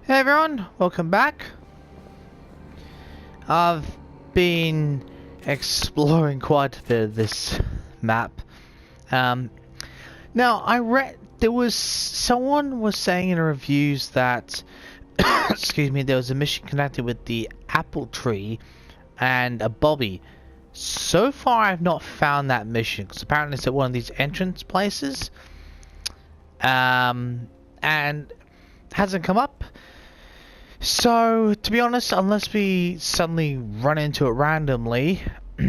Hey everyone, welcome back. I've been exploring quite a bit of this map. Now I read someone was saying in the reviews that excuse me, there was a mission connected with the apple tree and a Bobby. So far I've not found that mission because apparently it's at one of these entrance places. And hasn't come up. So, to be honest, unless we suddenly run into it randomly,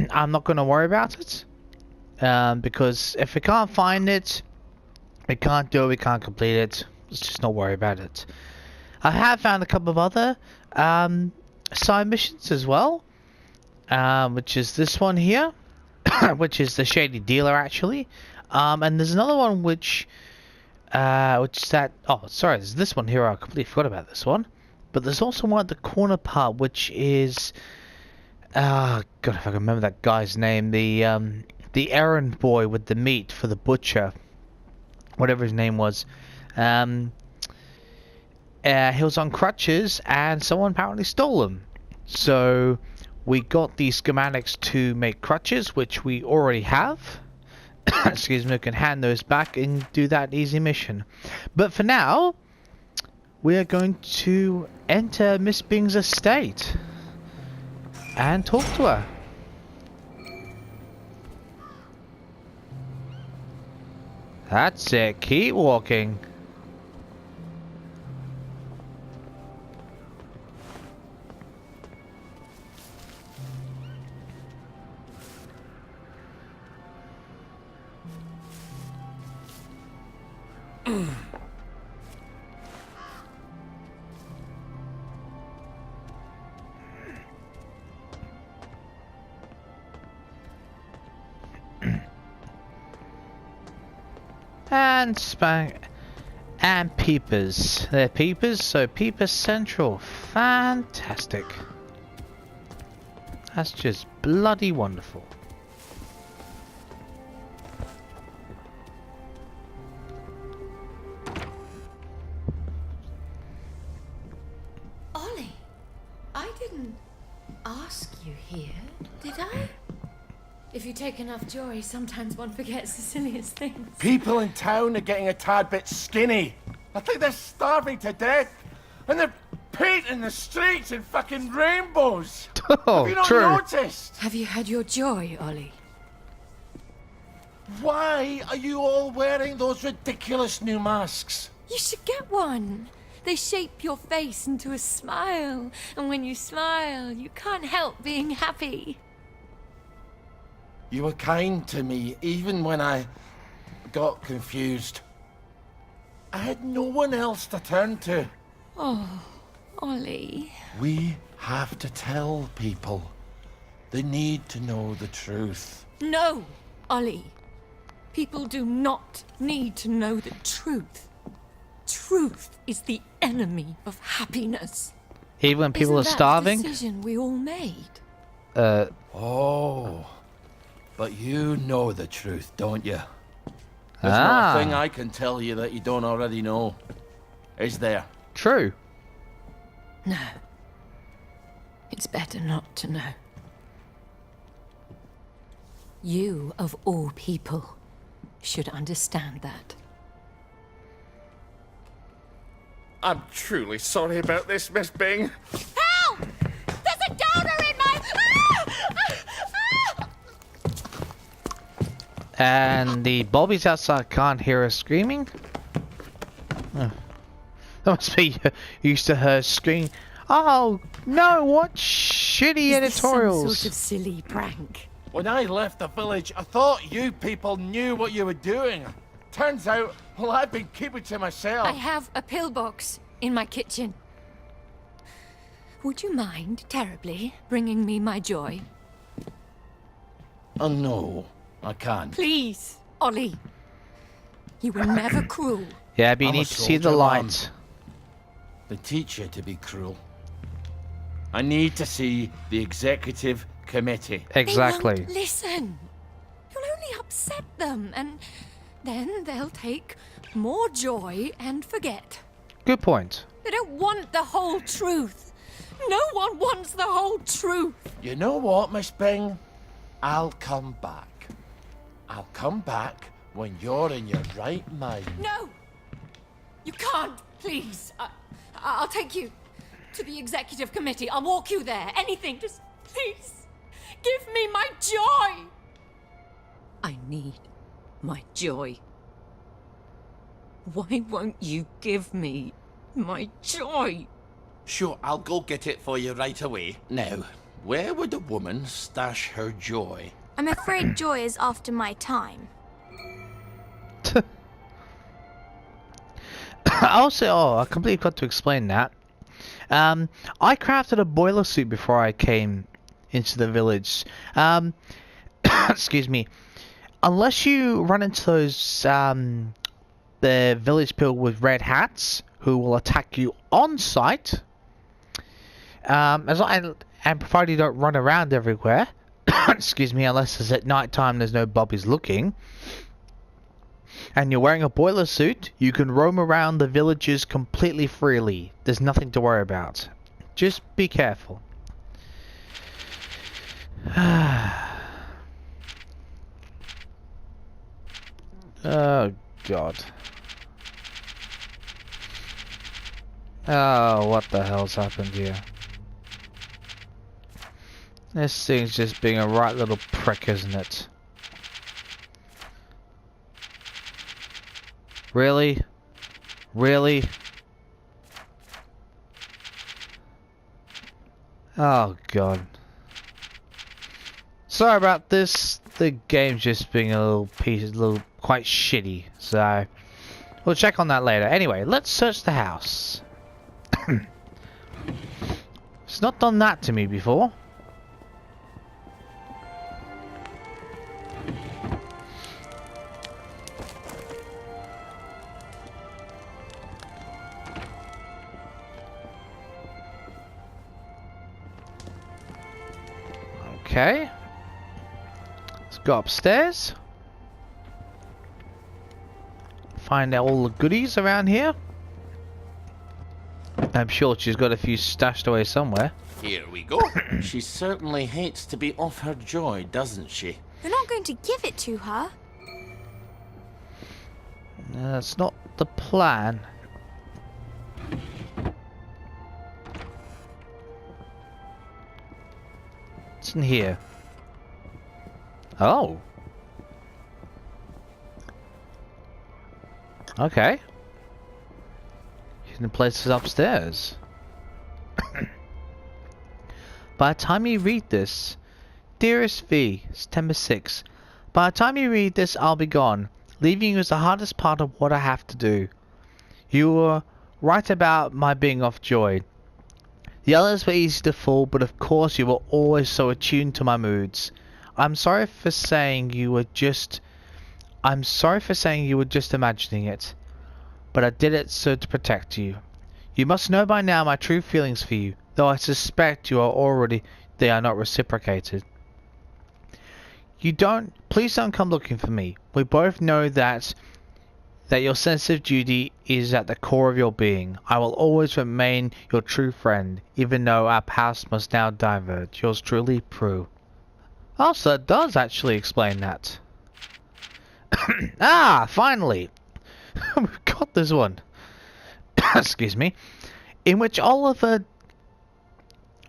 I'm not going to worry about it. Because if we can't find it, we can't do it, we can't complete it. Let's just not worry about it. I have found a couple of other side missions as well. Which is this one here. Which is the Shady Dealer, actually. And there's another one which is that... Oh, sorry, there's this one here. I completely forgot about this one. But there's also one at the corner part, which is, God, if I can remember that guy's name, the errand boy with the meat for the butcher, whatever his name was. He was on crutches, and someone apparently stole them. So we got the schematics to make crutches, which we already have. Excuse me, we can hand those back and do that easy mission. But for now, we are going to enter Miss Bing's estate and talk to her. That's it, keep walking. And and peepers. They're peepers, so Peepers Central. Fantastic. That's just bloody wonderful. Ollie, I didn't ask you here, did I? If you take enough joy, sometimes one forgets the silliest things. People in town are getting a tad bit skinny. I think they're starving to death. And they're painting the streets in fucking rainbows. Oh, have you not true. noticed? Have you had your joy, Ollie? Why are you all wearing those ridiculous new masks? You should get one. They shape your face into a smile. And when you smile, you can't help being happy. You were kind to me even when I got confused. I had no one else to turn to. Oh, Ollie. We have to tell people. They need to know the truth. No, Ollie. People do not need to know the truth. Truth is the enemy of happiness. Even when people Isn't are starving? That the decision we all made? Oh. But you know the truth, don't you? There's not a thing I can tell you that you don't already know. Is there? True. No. It's better not to know. You, of all people, should understand that. I'm truly sorry about this, Miss Bing. Help! There's a downer in my... And the Bobbies outside can't hear us screaming. Oh. That must be used to her screaming. Oh no! What shitty editorials! Some sort of silly prank. When I left the village, I thought you people knew what you were doing. Turns out, well, I've been keeping to myself. I have a pillbox in my kitchen. Would you mind terribly bringing me my joy? Oh no, I can't. Please, Ollie. You were never cruel. Yeah, but you I'm a need to see the soldier, light. They teach you to be cruel. I need to see the executive committee. Exactly. They won't listen. You'll only upset them, and then they'll take more joy and forget. Good point. They don't want the whole truth. No one wants the whole truth. You know what, Miss Bing? I'll come back. I'll come back when you're in your right mind. No! You can't, please. I'll take you to the executive committee. I'll walk you there. Anything, just please. Give me my joy. I need my joy. Why won't you give me my joy? Sure, I'll go get it for you right away. Now, where would a woman stash her joy? I'm afraid joy is after my time. Also, I completely forgot to explain that. I crafted a boiler suit before I came into the village. Excuse me. Unless you run into those the village people with red hats who will attack you on sight, and provided you don't run around everywhere. Excuse me, unless it's at night time, there's no bobbies looking. And you're wearing a boiler suit, you can roam around the villages completely freely. There's nothing to worry about. Just be careful. Oh, God. Oh, what the hell's happened here? This thing's just being a right little prick, isn't it? Really? Really? Oh, God. Sorry about this. The game's just being a little quite shitty. So, we'll check on that later. Anyway, let's search the house. It's not done that to me before. Okay. Let's go upstairs. Find out all the goodies around here. I'm sure she's got a few stashed away somewhere. Here we go. She certainly hates to be off her joy, doesn't she? You're not going to give it to her? That's not the plan. What's in here? Oh. Okay. Hidden places upstairs. By the time you read this, dearest V, September 6th. By the time you read this, I'll be gone. Leaving you is the hardest part of what I have to do. You were right about my being off joy. The others were easy to fool, but of course you were always so attuned to my moods. I'm sorry for saying you were just imagining it. But I did it so to protect you. You must know by now my true feelings for you, though I suspect they are not reciprocated. Please don't come looking for me. We both know that your sense of duty is at the core of your being. I will always remain your true friend, even though our paths must now diverge. Yours truly, Prue. Oh, so that does actually explain that. Ah, finally! We've got this one. Excuse me. In which Oliver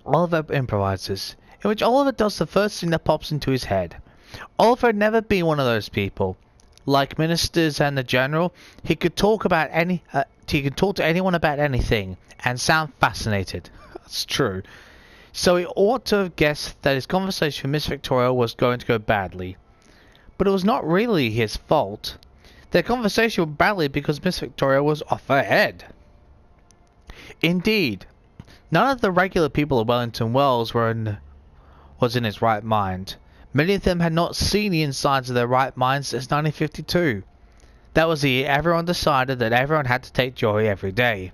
improvises. In which Oliver does the first thing that pops into his head. Oliver had never been one of those people. Like ministers and the general, he could talk to anyone about anything and sound fascinated. That's true. So he ought to have guessed that his conversation with Miss Victoria was going to go badly. But it was not really his fault. Their conversation went badly because Miss Victoria was off her head. Indeed, none of the regular people of Wellington Wells was in his right mind. Many of them had not seen the insides of their right minds since 1952. That was the year everyone decided that everyone had to take joy every day.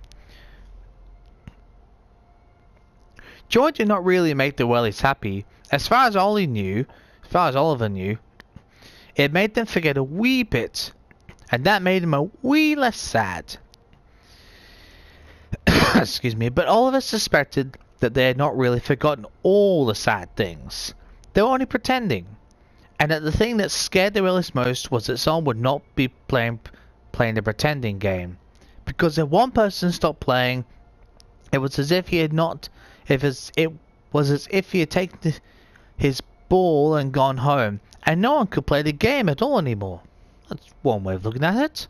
Joy did not really make the Wellies happy. As far as Oliver knew, it made them forget a wee bit, and that made them a wee less sad. excuse me, but Oliver suspected that they had not really forgotten all the sad things. They were only pretending. And that the thing that scared the Willis most was that someone would not be playing the pretending game. Because if one person stopped playing, it was as if he had not... It was as if he had taken his ball and gone home, and no one could play the game at all anymore. That's one way of looking at it.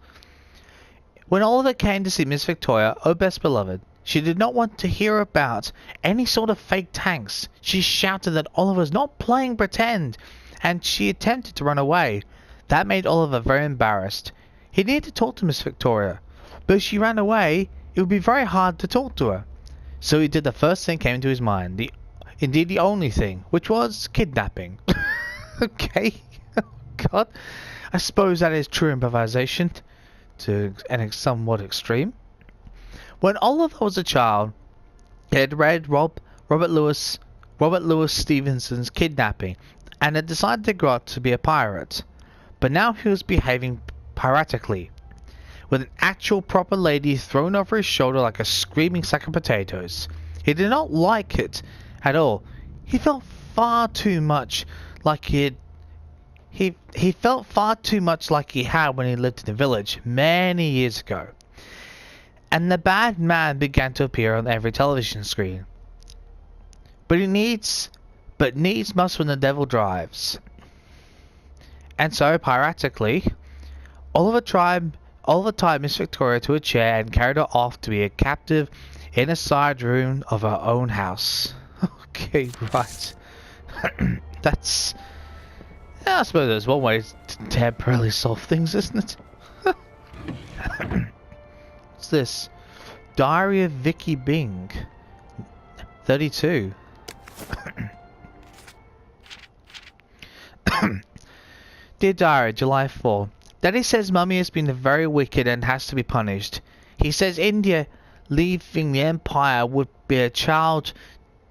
When Oliver came to see Miss Victoria, oh best beloved, she did not want to hear about any sort of fake tanks. She shouted that Oliver was not playing pretend, and she attempted to run away. That made Oliver very embarrassed. He needed to talk to Miss Victoria, but if she ran away, it would be very hard to talk to her. So he did the first thing came into his mind, indeed the only thing, which was kidnapping. Okay, oh God, I suppose that is true improvisation, to an somewhat extreme. When Oliver was a child, he had read Robert Louis Stevenson's Kidnapping, and had decided to grow up to be a pirate. But now he was behaving piratically, with an actual proper lady thrown over his shoulder like a screaming sack of potatoes. He did not like it at all. He felt far too much like he felt far too much like he had when he lived in the village many years ago. And the bad man began to appear on every television screen. But needs must when the devil drives. And so, piratically, Oliver tied Miss Victoria to a chair and carried her off to be a captive in a side room of her own house. Okay, right. That's... Yeah, I suppose there's one way to temporarily solve things, isn't it? What's this? Diary of Vicky Bing. 32. Dear Diary, July 4. Daddy says Mummy has been very wicked and has to be punished. He says India leaving the empire would be a child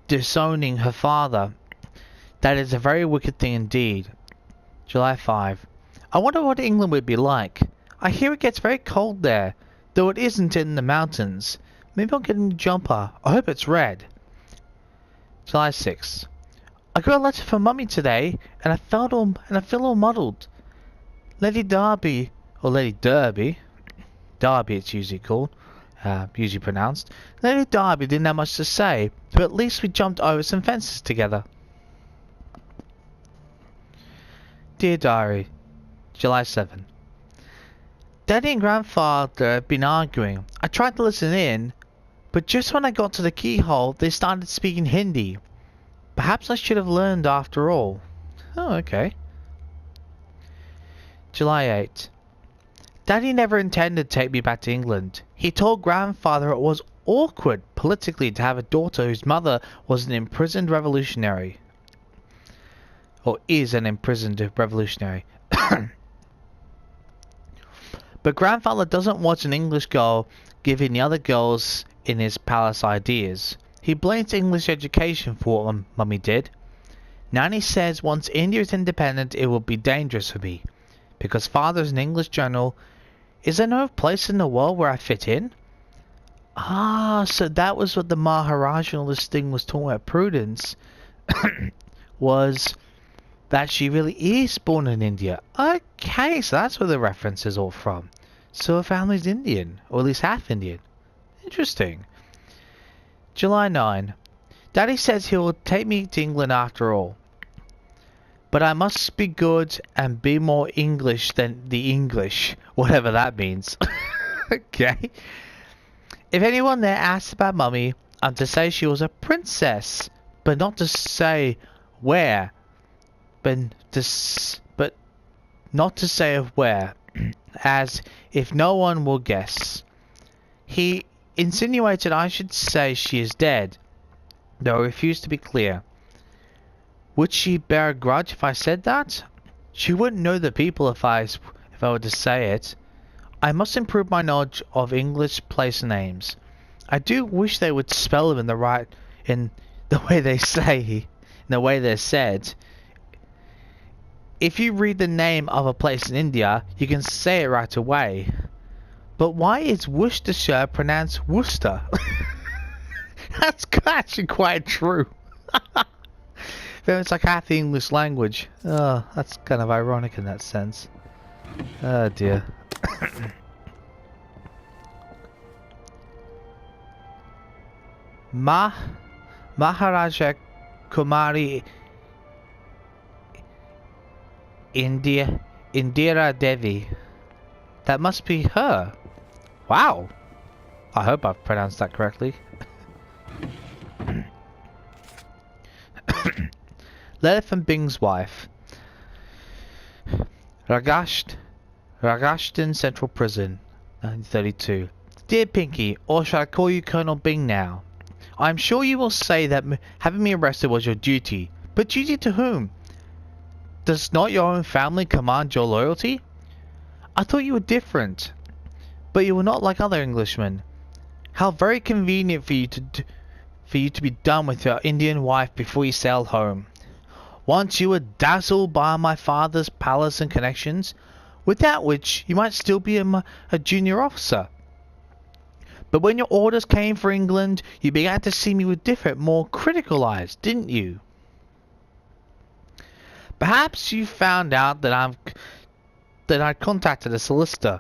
disowning her father. That is a very wicked thing indeed. July 5. I wonder what England would be like. I hear it gets very cold there, though it isn't in the mountains. Maybe I'll get a new jumper. I hope it's red. July 6. I got a letter from Mummy today, and I feel all muddled. Lady Derby, or Lady Derby, Derby it's usually called, usually pronounced. Lady Derby didn't have much to say, but at least we jumped over some fences together. Dear Diary, July 7. Daddy and Grandfather have been arguing. I tried to listen in, but just when I got to the keyhole, they started speaking Hindi. Perhaps I should have learned after all. Oh, okay. July 8. Daddy never intended to take me back to England. He told Grandfather it was awkward politically to have a daughter whose mother was an imprisoned revolutionary. Or is an imprisoned revolutionary. But Grandfather doesn't want an English girl giving the other girls in his palace ideas. He blames English education for what Mummy did. Nanny says once India is independent it will be dangerous for me. Because Father is an English general. Is there no place in the world where I fit in? Ah, so that was what the Maharaj and all this thing was talking about, Prudence. Was that she really is born in India. Okay, so that's where the reference is all from. So her family's Indian, or at least half Indian. Interesting. July 9. Daddy says he'll take me to England after all. But I must be good and be more English than the English, whatever that means. Okay. If anyone there asks about Mummy, I'm to say she was a princess, but not to say where. But not to say of where, as if no one will guess. He insinuated I should say she is dead, though I refused to be clear. Would she bear a grudge if I said that? She wouldn't know the people if I were to say it. I must improve my knowledge of English place names. I do wish they would spell them in the way they say, in the way they're said. If you read the name of a place in India, you can say it right away. But why is Worcestershire pronounced Worcester? That's actually quite true. It's like half the English language. Oh, that's kind of ironic in that sense. Oh dear. Maharaja Kumari Indira Devi. That must be her. Wow. I hope I've pronounced that correctly. Letter from Bing's wife. Ragashtan Central Prison, 1932. Dear Pinky, or shall I call you Colonel Bing now? I am sure you will say that having me arrested was your duty. But duty to whom? Does not your own family command your loyalty? I thought you were different. But you were not like other Englishmen. How very convenient for you to be done with your Indian wife before you sailed home. Once you were dazzled by my father's palace and connections, without which you might still be a junior officer. But when your orders came for England, you began to see me with different, more critical eyes, didn't you? Perhaps you found out that I'd contacted a solicitor.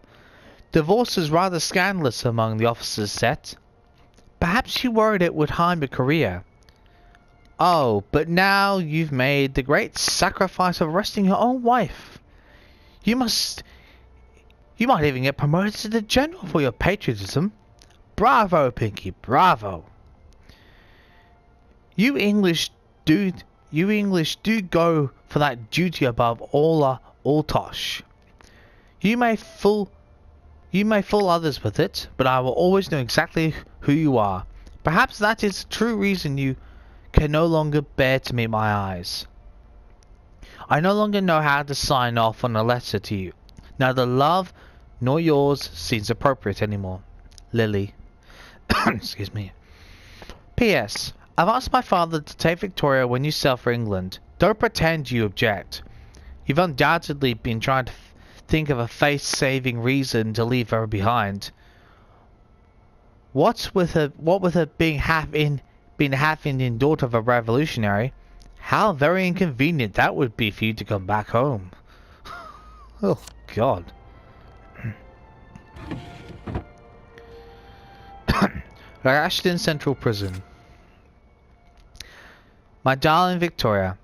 Divorce is rather scandalous among the officers' set. Perhaps you worried it would harm your career. Oh, but now you've made the great sacrifice of arresting your own wife. You might even get promoted to the general for your patriotism. Bravo, Pinky, bravo. You English do go for that duty above all tosh. You may fool others with it, but I will always know exactly who you are. Perhaps that is the true reason you can no longer bear to meet my eyes. I no longer know how to sign off on a letter to you. Neither love nor yours seems appropriate anymore. Lily. Excuse me. P.S. I've asked my father to take Victoria when you sail for England. Don't pretend you object. You've undoubtedly been trying to think of a face-saving reason to leave her behind. What with her being half Indian daughter of a revolutionary, how very inconvenient that would be for you to come back home. Oh God. Ashton Central Prison. My darling Victoria,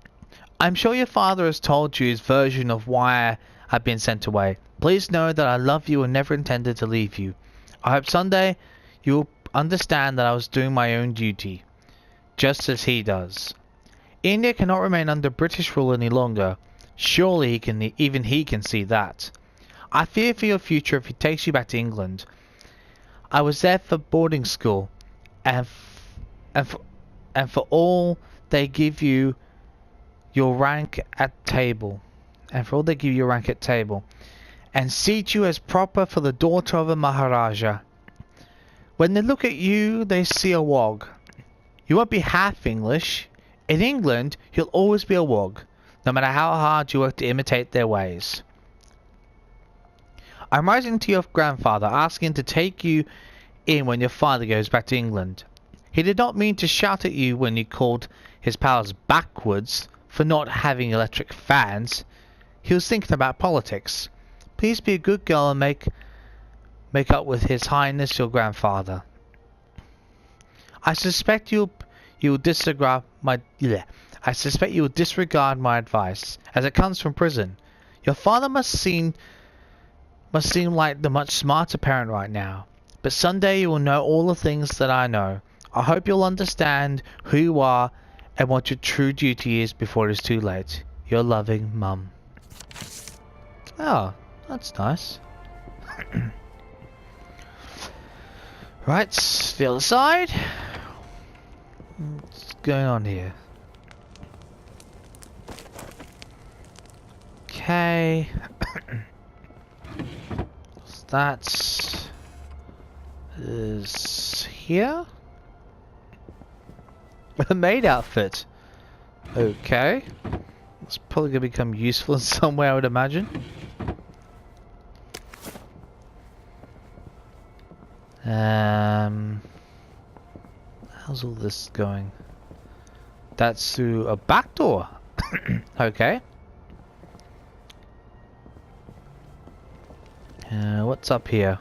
I'm sure your father has told you his version of why I've been sent away. Please know that I love you and never intended to leave you. I hope someday you will understand that I was doing my own duty, just as he does. India cannot remain under British rule any longer. Surely even he can see that. I fear for your future if he takes you back to England. I was there for boarding school, and for all they give you your rank at table, and seat you as proper for the daughter of a Maharaja. When they look at you, they see a wog. You won't be half English. In England, you'll always be a wog, no matter how hard you work to imitate their ways. I'm writing to your grandfather, asking to take you in when your father goes back to England. He did not mean to shout at you when you called his palace backwards for not having electric fans. He was thinking about politics. Please be a good girl and make up with His Highness your grandfather. I suspect you will disregard my advice, as it comes from prison. Your father must seem like the much smarter parent right now, but someday you will know all the things that I know. I hope you'll understand who you are and what your true duty is before it is too late. Your loving Mum. Oh, that's nice. Right, the other side. What's going on here? Okay. So that's is here. A maid outfit. Okay. It's probably gonna become useful in some way, I would imagine. How's all this going? That's through a back door. Okay. What's up here?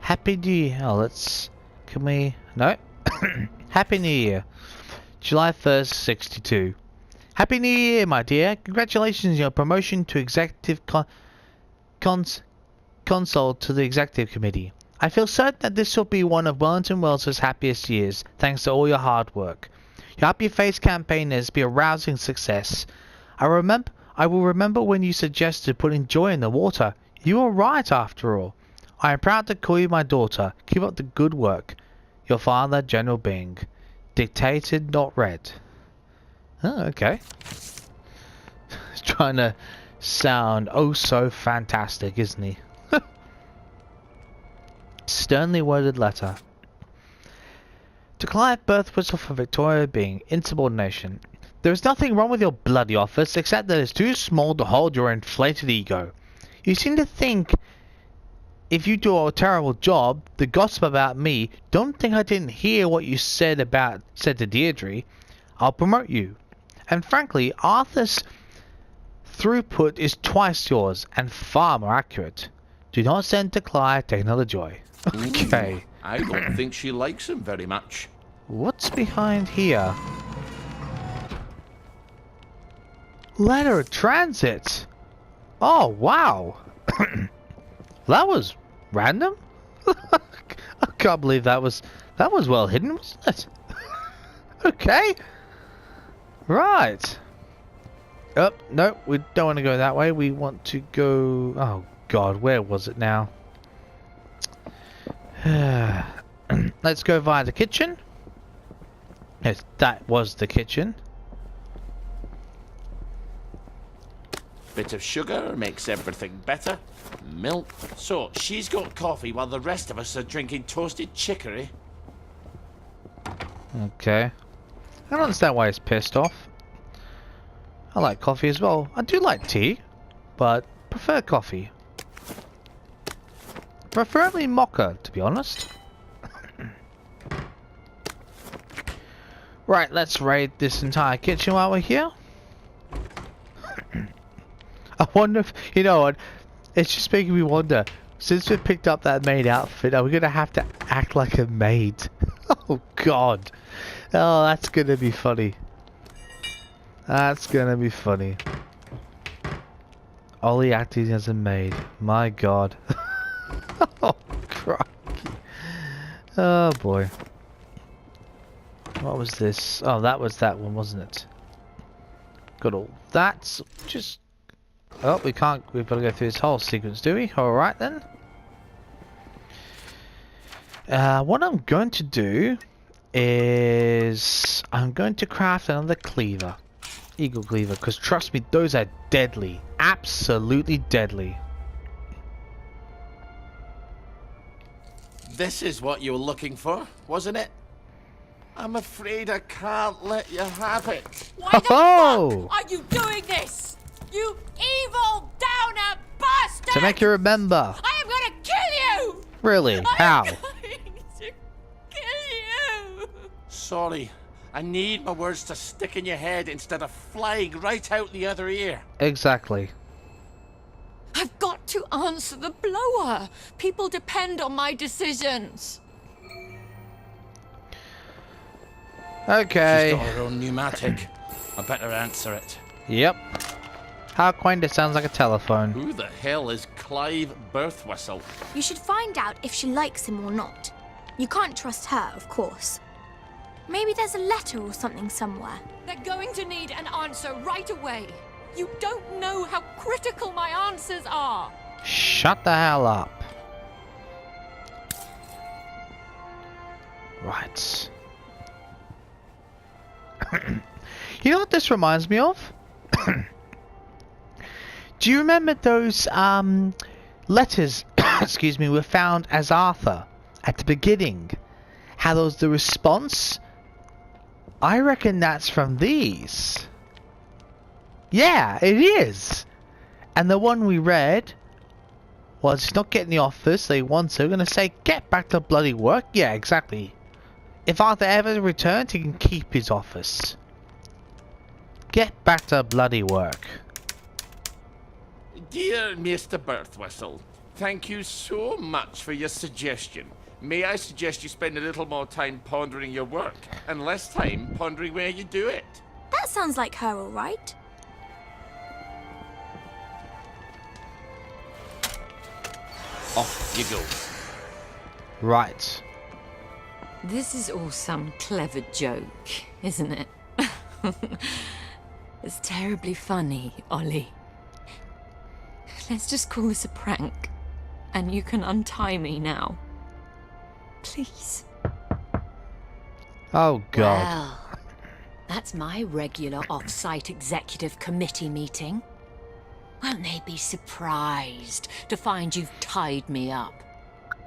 Happy New Year. Oh, let's... Can we... No. Happy New Year. July 1st, 62. Happy New Year, my dear. Congratulations on your promotion to Executive Console to the Executive Committee. I feel certain that this will be one of Wellington Wells' happiest years, thanks to all your hard work. Your Happy Face campaign has been a rousing success. I will remember when you suggested putting Joy in the water. You were right, after all. I am proud to call you my daughter. Keep up the good work. Your father, General Bing. Dictated, not read. Oh, okay. He's trying to sound oh so fantastic, isn't he? Sternly worded letter. To Clive Birthwhistle for Victoria Bing, insubordination. There is nothing wrong with your bloody office except that it's too small to hold your inflated ego. You seem to think if you do a terrible job, the gossip about me, don't think I didn't hear what you said to Deirdre. I'll promote you. And frankly, Arthur's throughput is twice yours and far more accurate. Do not send to Clive, take another Joy. Okay. I don't think she likes him very much. What's behind here? Letter of transit. Oh, wow. That was random? I can't believe that was well hidden, wasn't it? Okay. Right. Oh, no, we don't want to go that way. We want to go... Oh, God, where was it now? Let's go via the kitchen. Yes, that was the kitchen. Bit of sugar makes everything better. Milk. So, she's got coffee while the rest of us are drinking toasted chicory. Okay. I don't understand why he's pissed off. I like coffee as well. I do like tea, but prefer coffee. Preferably mocha, to be honest. Right, let's raid this entire kitchen while we're here. I wonder if... You know what? It's just making me wonder. Since we picked up that maid outfit, are we going to have to act like a maid? Oh, God. Oh, that's going to be funny. That's going to be funny. Ollie acting as a maid. My God. Oh, crikey. Oh, boy. What was this? Oh, that was that one, wasn't it? Got all that. So just... Oh, we can't... We've got to go through this whole sequence, do we? Alright, then. What I'm going to do is... I'm going to craft another cleaver. Eagle cleaver, because trust me, those are deadly. Absolutely deadly. This is what you were looking for, wasn't it? I'm afraid I can't let you have it. Why the Oh! fuck are you doing this? You evil downer bastard! To make you remember. I am gonna kill you! Really? How? I'm going to kill you! Sorry, I need my words to stick in your head instead of flying right out the other ear. Exactly. I've got to answer the blower. People depend on my decisions. Okay. She's got her own pneumatic. I better answer it. Yep. How quaint it sounds like a telephone. Who the hell is Clive Birthwhistle? You should find out if she likes him or not. You can't trust her, of course. Maybe there's a letter or something somewhere. They're going to need an answer right away. You don't know how critical my answers are. Shut the hell up. Right. You know what this reminds me of? Do you remember those letters excuse me, were found as Arthur at the beginning? How those the response I reckon that's from these. Yeah, it is. And the one we read was he's not getting the office they want, so we're going to say, get back to bloody work. Yeah, exactly. If Arthur ever returns, he can keep his office. Get back to bloody work. Dear Mr. Birthwhistle, thank you so much for your suggestion. May I suggest you spend a little more time pondering your work, and less time pondering where you do it? That sounds like her, all right. Off you go. Right. This is all some clever joke, isn't it? It's terribly funny, Ollie. Let's just call this a prank, and you can untie me now. Please. Oh, God. Well, that's my regular off-site executive committee meeting. Won't they be surprised to find you've tied me up?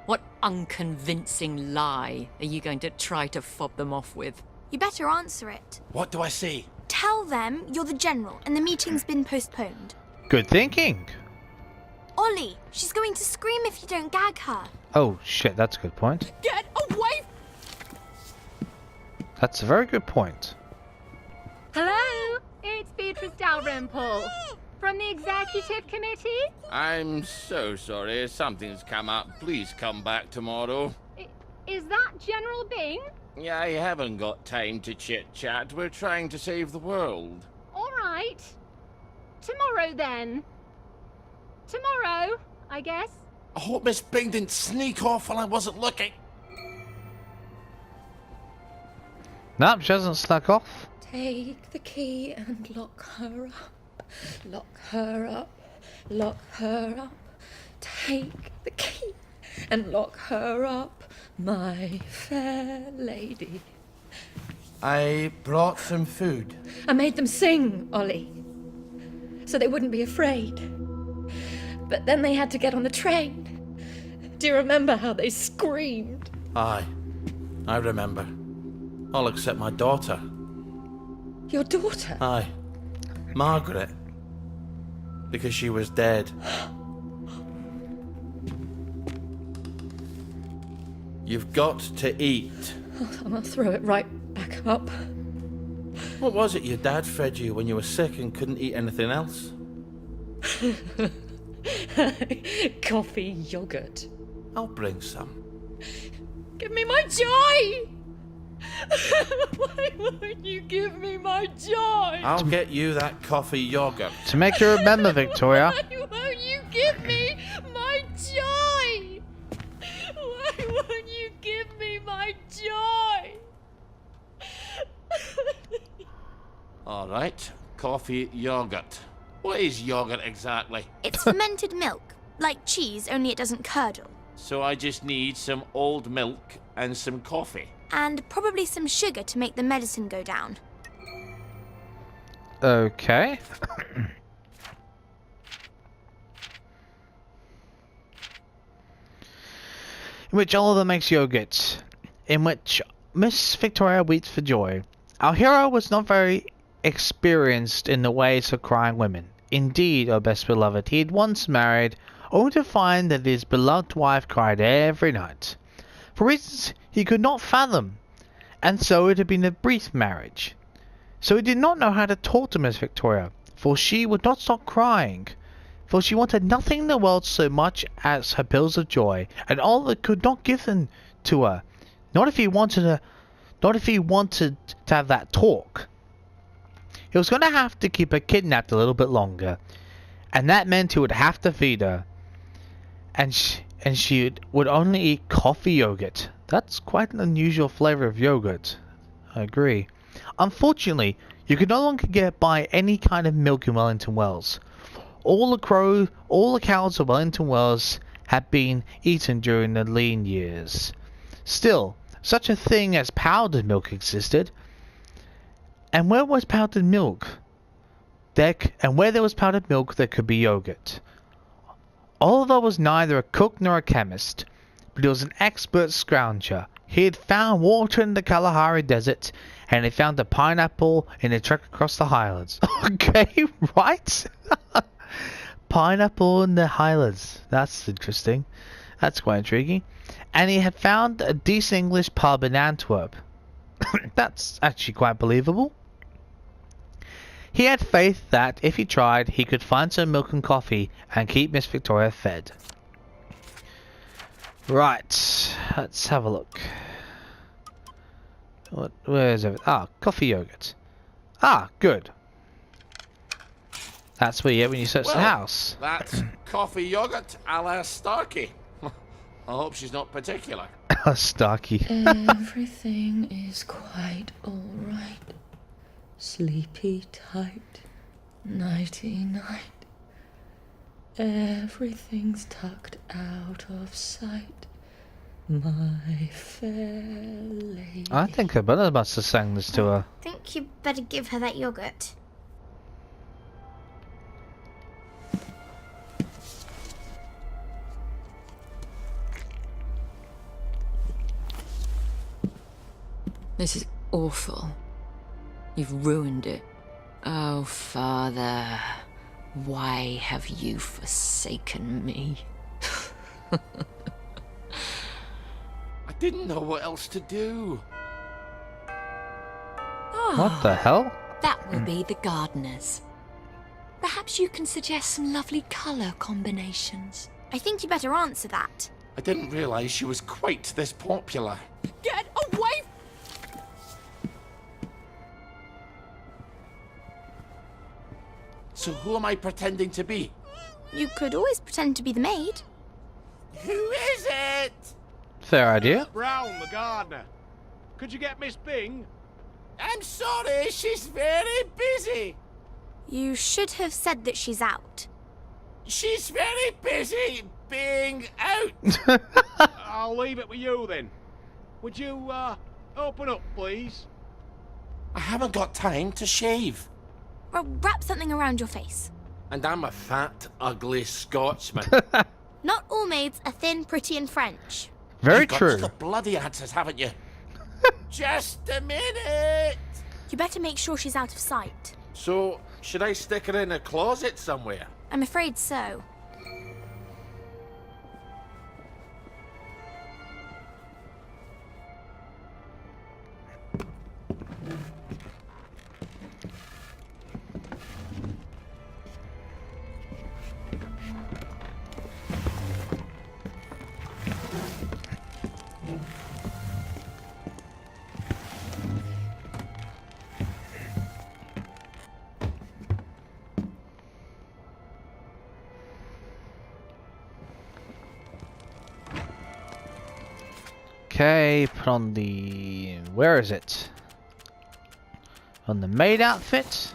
What unconvincing lie are you going to try to fob them off with? You better answer it. What do I say? Tell them you're the general and the meeting's been postponed. Good thinking. Ollie, she's going to scream if you don't gag her. Oh, shit, that's a good point. Get away! That's a very good point. Hello, it's Beatrice Dalrymple from the Executive Committee. I'm so sorry. Something's come up. Please come back tomorrow. Is that General Bing? Yeah, I haven't got time to chit-chat. We're trying to save the world. All right. Tomorrow then. Tomorrow, I guess. I hope Miss Bing didn't sneak off while I wasn't looking. Nope, she hasn't snuck off. Take the key and lock her up. Lock her up. Lock her up. Take the key and lock her up, my fair lady. I brought some food. I made them sing, Ollie, so they wouldn't be afraid. But then they had to get on the train. Do you remember how they screamed? Aye, I remember. All except my daughter. Your daughter? Aye, Margaret. Because she was dead. You've got to eat. I'll throw it right back up. What was it your dad fed you when you were sick and couldn't eat anything else? Coffee yogurt. I'll bring some. Give me my joy! Why won't you give me my joy? I'll get you that coffee yogurt. To make you remember, Victoria. Why won't you give me my joy? Why won't you give me my joy? All right, coffee yogurt. What is yogurt exactly? It's fermented milk, like cheese, only it doesn't curdle. So I just need some old milk and some coffee. And probably some sugar to make the medicine go down. Okay. In which Oliver makes yogurt, in which Miss Victoria weeps for joy. Our hero was not very experienced in the ways of crying women. Indeed, O best beloved, he had once married, only to find that his beloved wife cried every night, for reasons he could not fathom, and so it had been a brief marriage. So he did not know how to talk to Miss Victoria, for she would not stop crying, for she wanted nothing in the world so much as her pills of joy, and Oliver could not give them to her, not if he wanted to have that talk. He was going to have to keep her kidnapped a little bit longer, and that meant he would have to feed her, and she would only eat coffee yogurt. That's quite an unusual flavor of yogurt. I agree. Unfortunately, you could no longer get by any kind of milk in Wellington Wells. All the cows of Wellington Wells had been eaten during the lean years. Still, such a thing as powdered milk existed. And where was powdered milk? Where there was powdered milk, there could be yogurt. Oliver was neither a cook nor a chemist, but he was an expert scrounger, He had found water in the Kalahari Desert, and he found a pineapple in a trek across the Highlands. Okay, right? Pineapple in the Highlands. That's interesting. That's quite intriguing. And he had found a decent English pub in Antwerp. That's actually quite believable. He had faith that, if he tried, he could find some milk and coffee and keep Miss Victoria fed. Right, let's have a look. Where is it? Ah, coffee yogurt. Ah, good. That's what you get when you search the house. That's coffee yogurt a la Starkey. I hope she's not particular. Starkey. Everything is quite alright. Sleepy tight. Nighty night. Everything's tucked out of sight. My fair lady. I think her brother must have sang this to her. I think you better give her that yogurt. This is awful. You've ruined it. Oh, Father, why have you forsaken me? I didn't know what else to do. What the hell? That will be the gardeners. Perhaps you can suggest some lovely colour combinations. I think you better answer that. I didn't realise she was quite this popular. Get away! So who am I pretending to be? You could always pretend to be the maid. Who is it? Fair idea. Brown, the gardener. Could you get Miss Bing? I'm sorry, she's very busy. You should have said that she's out. She's very busy being out. I'll leave it with you then. Would you, open up, please? I haven't got time to shave. Well, wrap something around your face. And I'm a fat, ugly Scotsman. Not all maids are thin, pretty, and French. Very You've got true. the bloody answers, haven't you? Just a minute. You better make sure she's out of sight. So, should I stick her in a closet somewhere? I'm afraid so. Okay, put on the... where is it? On the maid outfit?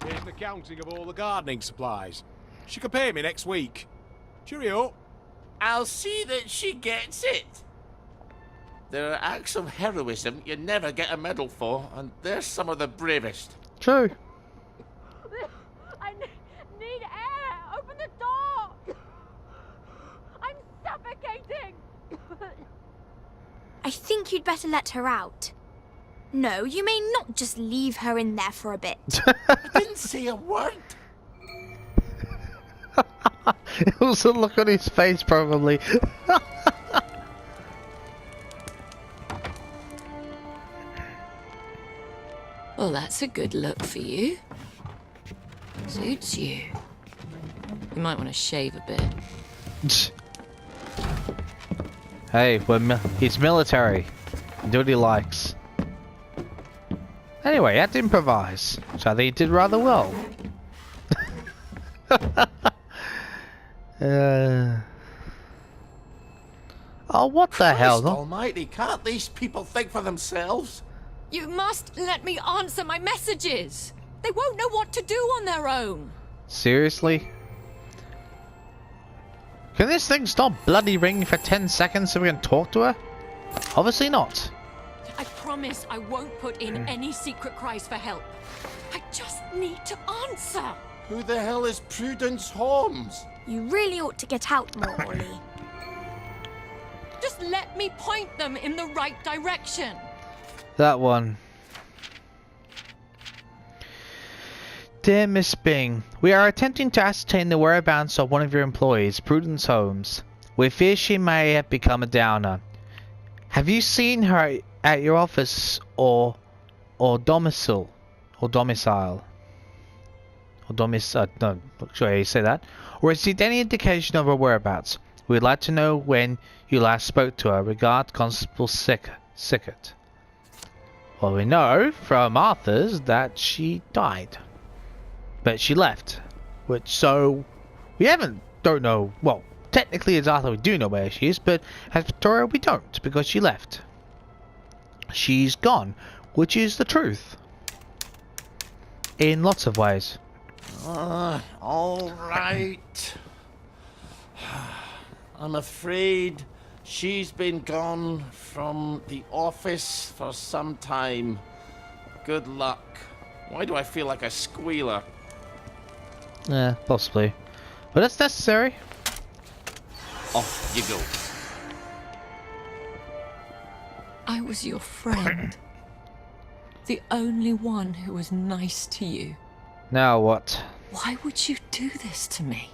Here's an accounting of all the gardening supplies. She can pay me next week. Cheerio. I'll see that she gets it. There are acts of heroism you never get a medal for, and they're some of the bravest. True. I need air! Open the door! I'm suffocating! I think you'd better let her out. No, you may not just leave her in there for a bit. I didn't say a word. It was the look on his face, probably. Well, that's a good look for you. Suits you. You might want to shave a bit. Hey, he's military. Do what he likes. Anyway, he had to improvise, which I think he did rather well. Oh, what the hell? Christ almighty, can't these people think for themselves? You must let me answer my messages! They won't know what to do on their own! Seriously? Can this thing stop bloody ringing for 10 seconds so we can talk to her? Obviously not. I promise I won't put in any secret cries for help. I just need to answer! Who the hell is Prudence Holmes? You really ought to get out more, Ollie. Just let me point them in the right direction. That one. Dear Miss Bing, we are attempting to ascertain the whereabouts of one of your employees, Prudence Holmes. We fear she may have become a downer. Have you seen her at your office or domicile? No, not sure how you say that. Or received any indication of her whereabouts? We'd like to know when you last spoke to her. Regard, Constable Sickert. Well, we know from Arthur's that she died. But she left. So we don't know. Well, technically as Arthur we do know where she is, but as Victoria we don't, because she left. She's gone, which is the truth. In lots of ways. All right. I'm afraid she's been gone from the office for some time. Good luck. Why do I feel like a squealer? Yeah, possibly. But that's necessary. Off you go. I was your friend. The only one who was nice to you. Now what? Why would you do this to me?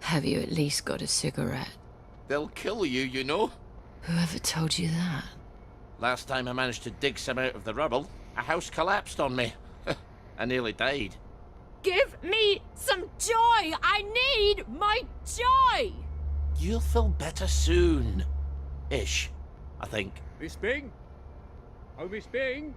Have you at least got a cigarette? They'll kill you, you know. Whoever told you that? Last time I managed to dig some out of the rubble, a house collapsed on me. I nearly died. Give me some joy! I need my joy! You'll feel better soon. Ish, I think. Miss Bing? Oh, Miss Bing?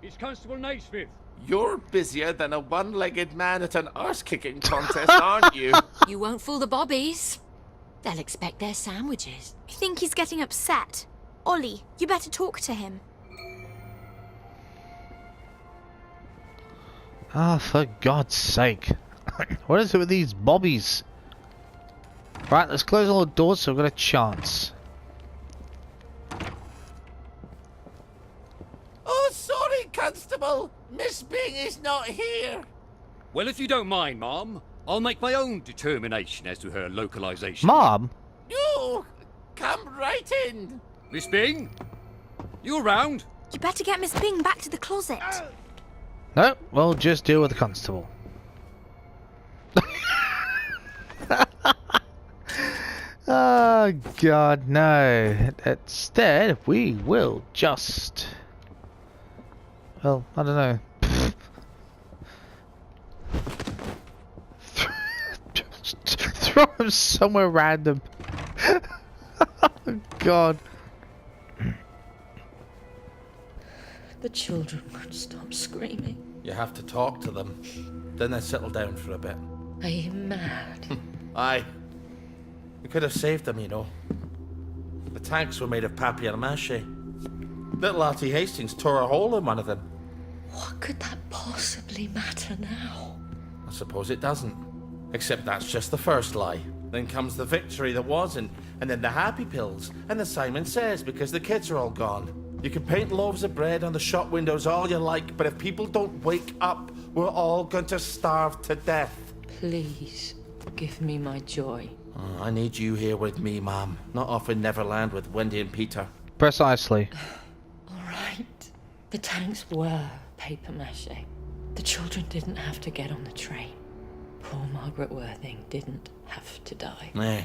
It's Constable Naismith. You're busier than a one-legged man at an arse-kicking contest, aren't you? You won't fool the bobbies. They'll expect their sandwiches. I think he's getting upset. Ollie, you better talk to him. Ah, for God's sake. What is it with these bobbies? Right, let's close all the doors so we've got a chance. Oh, sorry, Constable. Miss Bing is not here. Well, if you don't mind, Mom, I'll make my own determination as to her localization. Mom? No, come right in. Miss Bing? You around? You better get Miss Bing back to the closet. No, we'll just deal with the constable. Oh God, no. Instead, we will just... Well, I don't know. Just throw him somewhere random. Oh God. The children won't stop screaming. You have to talk to them. Then they settle down for a bit. Are you mad? Aye. We could have saved them, you know. The tanks were made of papier-mâché. Little Artie Hastings tore a hole in one of them. What could that possibly matter now? I suppose it doesn't. Except that's just the first lie. Then comes the victory that wasn't, and then the happy pills, and the Simon Says because the kids are all gone. You can paint loaves of bread on the shop windows all you like, but if people don't wake up, we're all going to starve to death. Please, give me my joy. Oh, I need you here with me, Mom. Not off in Neverland with Wendy and Peter. Precisely. All right. The tanks were papier-mâché. The children didn't have to get on the train. Poor Margaret Worthing didn't have to die. Nah,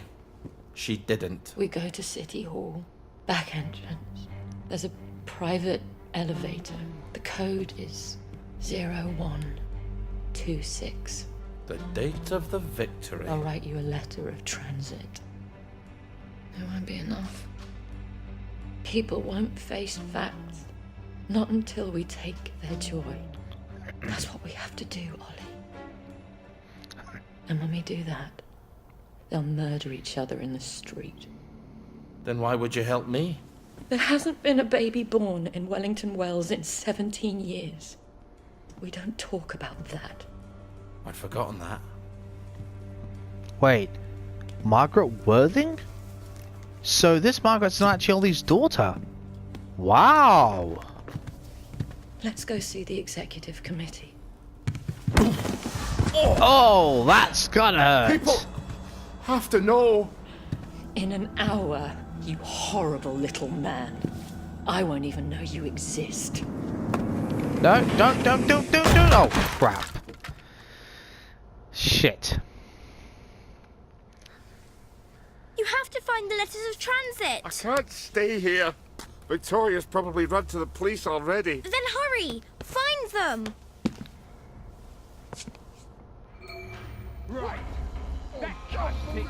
she didn't. We go to City Hall. Back entrance. There's a private elevator. The code is 0126. The date of the victory. I'll write you a letter of transit. There won't be enough. People won't face facts. Not until we take their joy. That's what we have to do, Ollie. And when we do that, they'll murder each other in the street. Then why would you help me? There hasn't been a baby born in Wellington Wells in 17 years. We don't talk about that. I'd forgotten that. Wait, Margaret Worthing? So this Margaret's not actually Ollie's daughter? Wow! Let's go see the executive committee. Oh, that's gotta hurt. People have to know. In an hour, you horrible little man. I won't even know you exist. No, don't. Oh, crap. Shit. You have to find the letters of transit. I can't stay here. Victoria's probably run to the police already. Then hurry. Find them. Right. That can't be.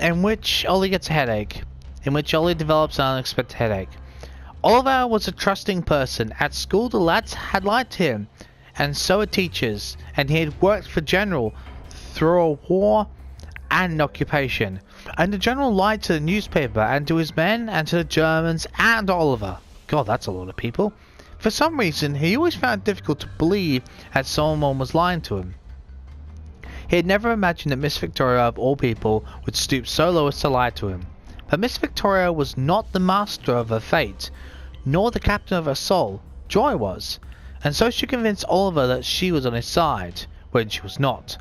In which Ollie gets a headache. In which Ollie develops an unexpected headache. Oliver was a trusting person. At school, the lads had liked him, and so had teachers, and he had worked for General through a war and an occupation. And the General lied to the newspaper, and to his men, and to the Germans, and Oliver. God, that's a lot of people. For some reason, he always found it difficult to believe that someone was lying to him. He had never imagined that Miss Victoria, of all people, would stoop so low as to lie to him. But Miss Victoria was not the master of her fate, nor the captain of her soul. Joy was, and so she convinced Oliver that she was on his side, when she was not.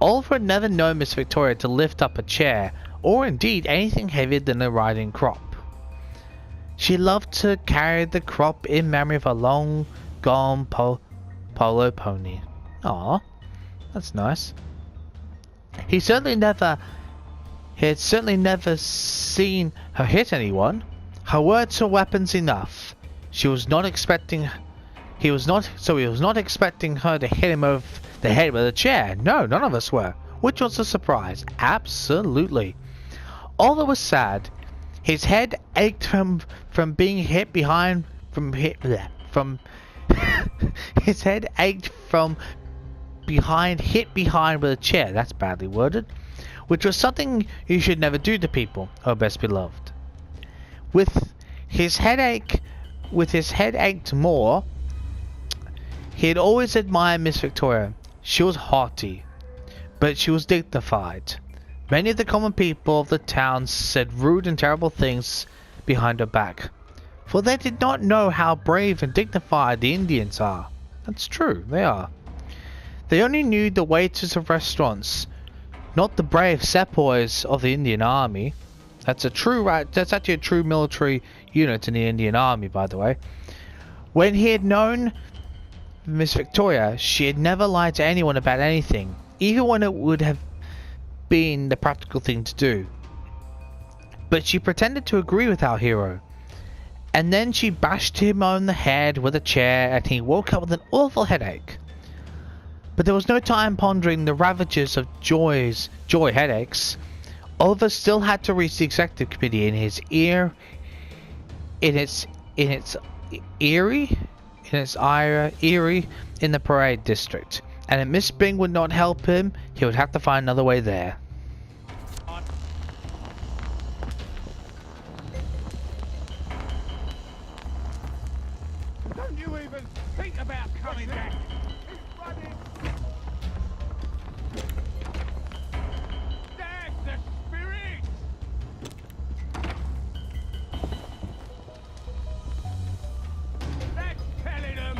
Oliver had never known Miss Victoria to lift up a chair, or indeed anything heavier than a riding crop. She loved to carry the crop in memory of a long gone polo pony. Ah, that's nice. He had certainly never seen her hit anyone. Her words were weapons enough. He was not expecting her to hit him over the head with a chair. No, none of us were. Which was a surprise. Absolutely. Oliver was sad. His head ached from being hit behind his head ached from hit behind with a chair. That's badly worded. Which was something you should never do to people, oh best beloved. With his head ached more, he had always admired Miss Victoria. She was haughty, but she was dignified. Many of the common people of the town said rude and terrible things behind her back, for they did not know how brave and dignified the Indians are. That's true, they are. They only knew the waiters of restaurants, not the brave sepoys of the Indian Army. That's actually a true military unit in the Indian Army, by the way. When he had known Miss Victoria, she had never lied to anyone about anything, even when it would have been the practical thing to do. But she pretended to agree with our hero, and then she bashed him on the head with a chair, and he woke up with an awful headache. But there was no time pondering the ravages of joy headaches. Oliver still had to reach the executive committee in Erie in the Parade District, and if Miss Bing would not help him, he would have to find another way there. Don't you even think about coming back. That's the spirit. That's telling them.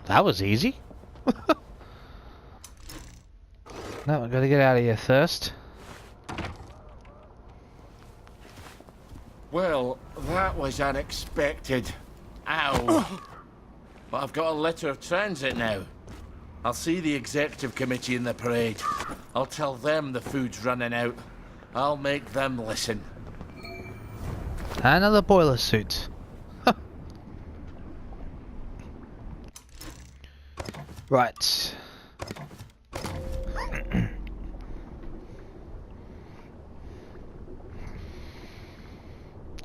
That was easy. Now I've got to get out of here first. Well, that was unexpected. Ow. But I've got a letter of transit now. I'll see the executive committee in the parade. I'll tell them the food's running out. I'll make them listen. Another boiler suit. Right.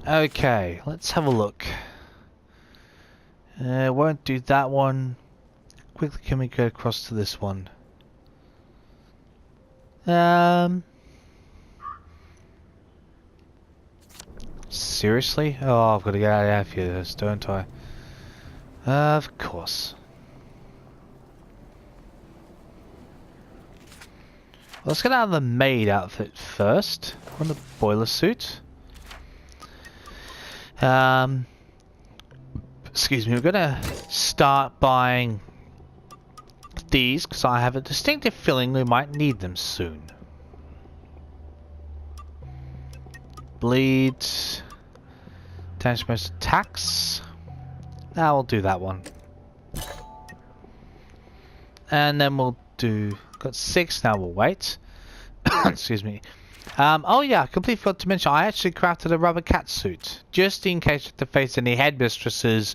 Okay, let's have a look. Won't do that one. Quickly, can we go across to this one? Seriously? Oh, I've got to get out of here, don't I? Of course. Let's get out of the maid outfit first. On the boiler suit. Excuse me, we're gonna start buying these because I have a distinctive feeling we might need them soon. Bleeds. Damage most attacks. Now we'll do that one. And then we'll do... Got 6, now we'll wait. Excuse me. Oh yeah, I completely forgot to mention, I actually crafted a rubber cat suit. Just in case you have to face any headmistresses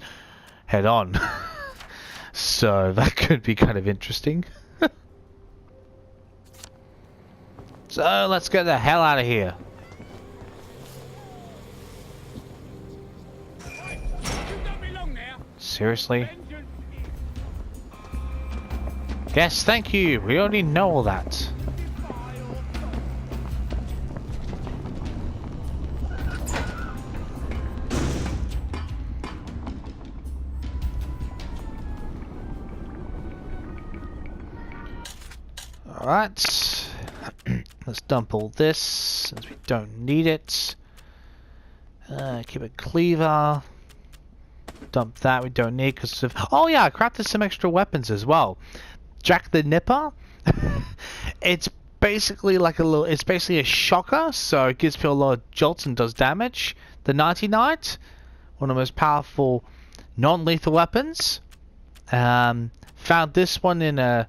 head on. So that could be kind of interesting. So let's get the hell out of here. Seriously? Yes, thank you. We already know all that. Alright. Let's dump all this since we don't need it. Keep a cleaver. Dump that, we don't need because of... Oh yeah, I crafted some extra weapons as well. Jack the Nipper. It's basically like a little... It's basically a shocker, so it gives people a lot of jolts and does damage. The Nighty Night, one of the most powerful non-lethal weapons. Found this one in a...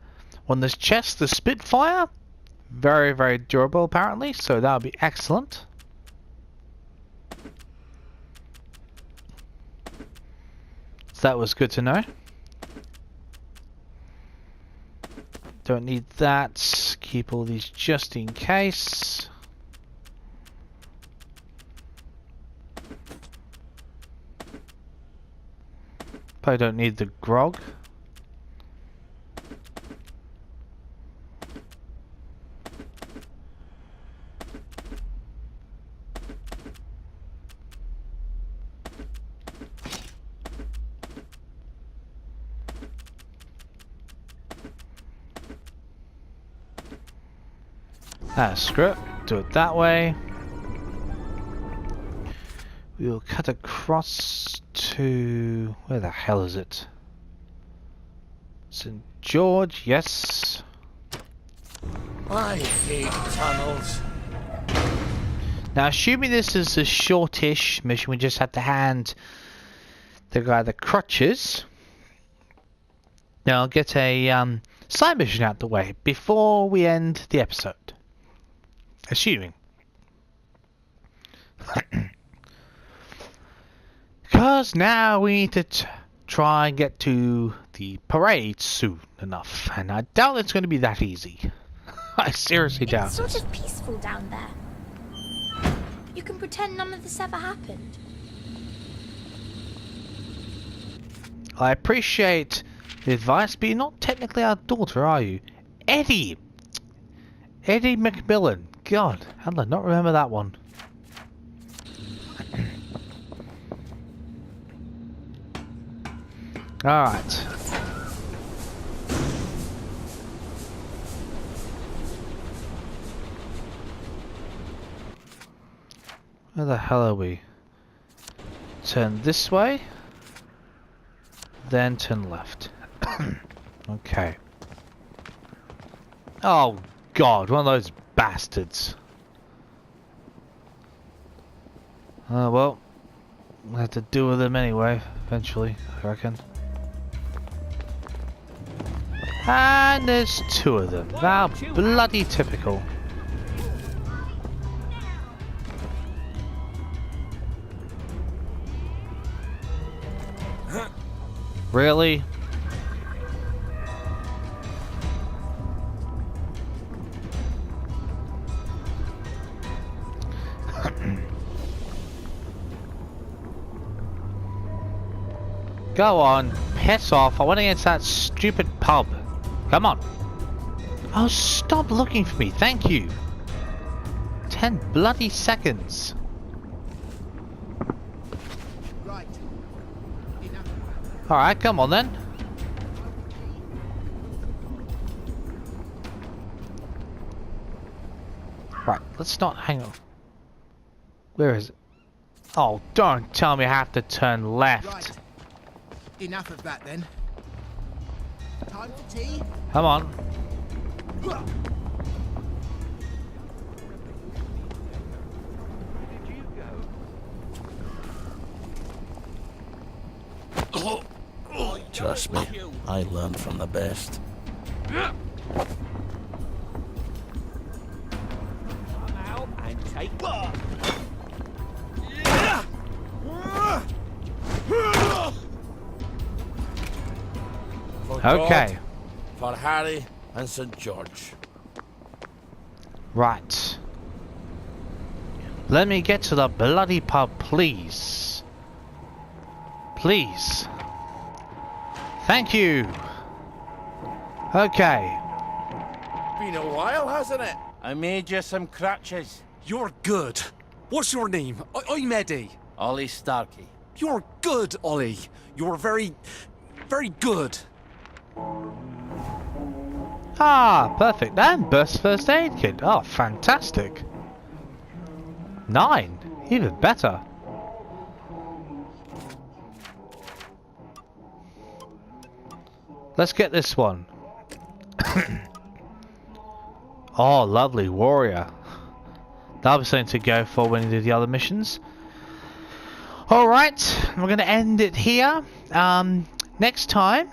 on this chest, the Spitfire. Very, very durable apparently, so that would be excellent. So that was good to know. Don't need that. Keep all these just in case. Probably don't need the grog. Screw it. Do it that way. We will cut across to... where the hell is it? St. George, yes. I hate tunnels. Now, assuming this is a shortish mission, we just have to hand the guy the crutches. Now, I'll get a side mission out the way before we end the episode. Assuming. Because now we need to try and get to the parade soon enough. And I doubt it's going to be that easy. I seriously doubt it. It's sort of peaceful down there. You can pretend none of this ever happened. I appreciate the advice, but you're not technically our daughter, are you? Eddie! Eddie McMillan. God, how did I not remember that one? Alright. Where the hell are we? Turn this way. Then turn left. Okay. Oh God, one of those bastards. Oh well, we'll have to deal with them anyway, eventually, I reckon. And there's 2 of them. How bloody typical. Really? Go on, piss off. I want to get to that stupid pub. Come on. Oh, stop. stop looking for me? Thank you. 10 bloody seconds. Right. Alright, come on then. Right, let's not hang on. Where is it? Oh, don't tell me I have to turn left. Right. Enough of that then. Time for tea? Come on. Trust me, I learned from the best. Come out and take one. For Okay. God, for Harry and St. George. Right. Let me get to the bloody pub, please. Please. Thank you. Okay. Been a while, hasn't it? I made you some crutches. You're good. What's your name? I'm Eddie. Ollie Starkey. You're good, Ollie. You're very good. Ah, perfect. And burst first aid kit. Oh, fantastic. 9. Even better. Let's get this one. Oh, lovely warrior. That'll be something to go for when you do the other missions. Alright, we're going to end it here. Next time,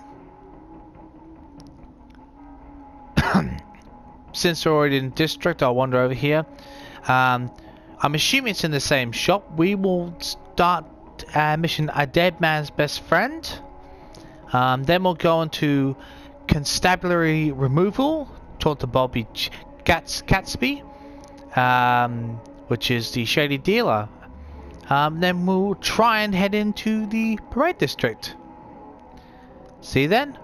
since we're already in district, I'll wander over here. I'm assuming it's in the same shop. We will start mission A Dead Man's Best Friend. Then we'll go on to constabulary removal, talk to Bobby Gatsby, which is the shady dealer. Then we'll try and head into the parade district. See you then.